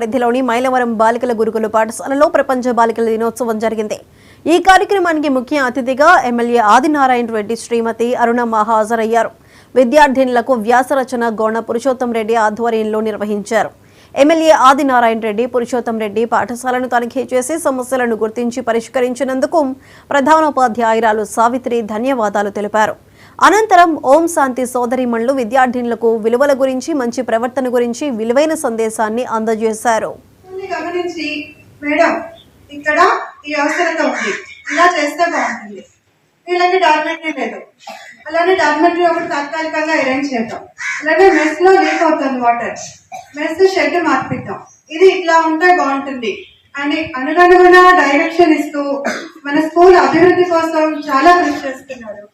పరిధిలోని మైలవరం బాలికల గురుకుల పాఠశాలలో ప్రపంచ బాలికల దినోత్సవం జరిగింది. ఈ కార్యక్రమానికి ముఖ్య అతిథిగా ఎమ్మెల్యే ఆదినారాయణ రెడ్డి, శ్రీమతి అరుణమ్మ హాజరయ్యారు. విద్యార్థినులకు వ్యాసరచన గౌణ పురుషోత్తం రెడ్డి ఆధ్వర్యంలో నిర్వహించారు. ఎమ్మెల్యే ఆదినారాయణ రెడ్డి, పురుషోత్తం రెడ్డి పాఠశాలను తనిఖీ చేసి సమస్యలను గుర్తించి పరిష్కరించినందుకు ప్రధానోపాధ్యాయురాలు సావిత్రి ధన్యవాదాలు తెలిపారు. అనంతరం ఓం శాంతి సోదరీమణులు విద్యార్థినులకు విలువల గురించి, మంచి ప్రవర్తన గురించి విలువైన సందేశాన్ని అందజేశారు. ఇక్కడ ఈ అవసరత ఉంది, ఇలా చేస్తే బాగుంటుంది, వీళ్ళకి డార్మెటరీ లేదు, అలానే డార్మెటరీ ఒకటి తాత్కాలికంగా అరేంజ్ చేద్దాం, అలానే మెస్ లో లీక్ అవుతుంది వాటర్, మెస్ షెడ్ మార్పిద్దాం, ఇది ఇట్లా ఉంటే బాగుంటుంది అని అనుగుణ డైరెక్షన్ ఇస్తూ మన స్కూల్ అభివృద్ధి కోసం చాలా కృషి చేస్తున్నారు.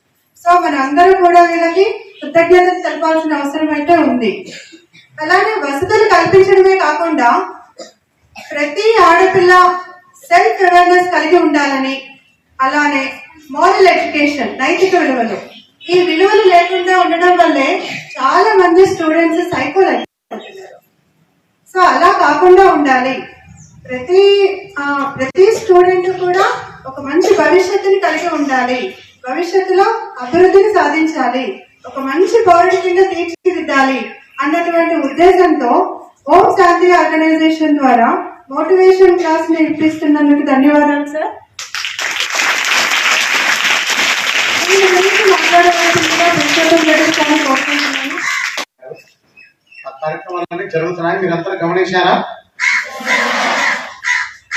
సో మన అందరూ కూడా వీళ్ళకి కృతజ్ఞతలు తెలపాల్సిన అవసరం అయితే ఉంది. అలానే వసతులు కల్పించడమే కాకుండా ప్రతి ఆడపిల్ల సెల్ఫ్ అవేర్నెస్ కలిగి ఉండాలని, అలానే మోరల్ ఎడ్యుకేషన్, నైతిక విలువలు, ఈ విలువలు లేకుండా ఉండడం వల్లే చాలా మంది స్టూడెంట్స్ సైకోలు అయిపోతున్నారు. సో అలా కాకుండా ఉండాలి. ప్రతి స్టూడెంట్ కూడా ఒక మంచి భవిష్యత్తుని కలిగి ఉండాలి, భవిష్యత్తులో అభివృద్ధిని సాధించాలి, ఒక మంచి పౌరుడి కింద తీర్చిదిద్దాలి అన్నటువంటి ఉద్దేశంతో ఓం శాంతి ఆర్గనైజేషన్ ద్వారా మోటివేషన్ క్లాస్ ని ఇప్పిస్తున్నందుకు ధన్యవాదాలు సార్. కార్యక్రమాలన్నీ జరుగుతున్నాయి, మీరంతా గమనించారా?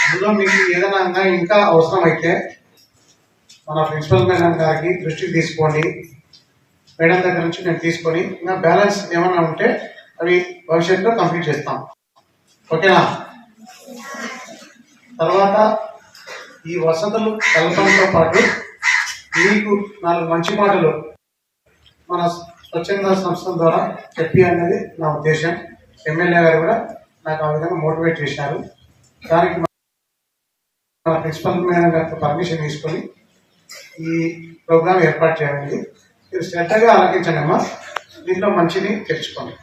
అందులో మీకు ఏదైనా ఇంకా అవసరం అయితే మన ప్రిన్సిపల్ మేడం గారికి దృష్టికి తీసుకోండి. మేడం దగ్గర నుంచి నేను తీసుకొని ఇంకా బ్యాలెన్స్ ఏమైనా ఉంటే అవి భవిష్యత్తులో కంప్లీట్ చేస్తాం. ఓకేనా? తర్వాత ఈ వసతులు కలపడంతో పాటు మీకు 4 మంచి మాటలు మన స్వచ్ఛంద సంస్థ ద్వారా చెప్పి అనేది నా ఉద్దేశం. ఎమ్మెల్యే గారు కూడా నాకు ఆ విధంగా మోటివేట్ చేశారు. దానికి మన ప్రిన్సిపల్ మేడం గారితో పర్మిషన్ తీసుకొని ఈ ప్రోగ్రాం ఏర్పాటు చేయాలి. మీరు శ్రద్ధగా ఆలోచించండి అమ్మా, దీంట్లో మంచిని తెచ్చుకోండి.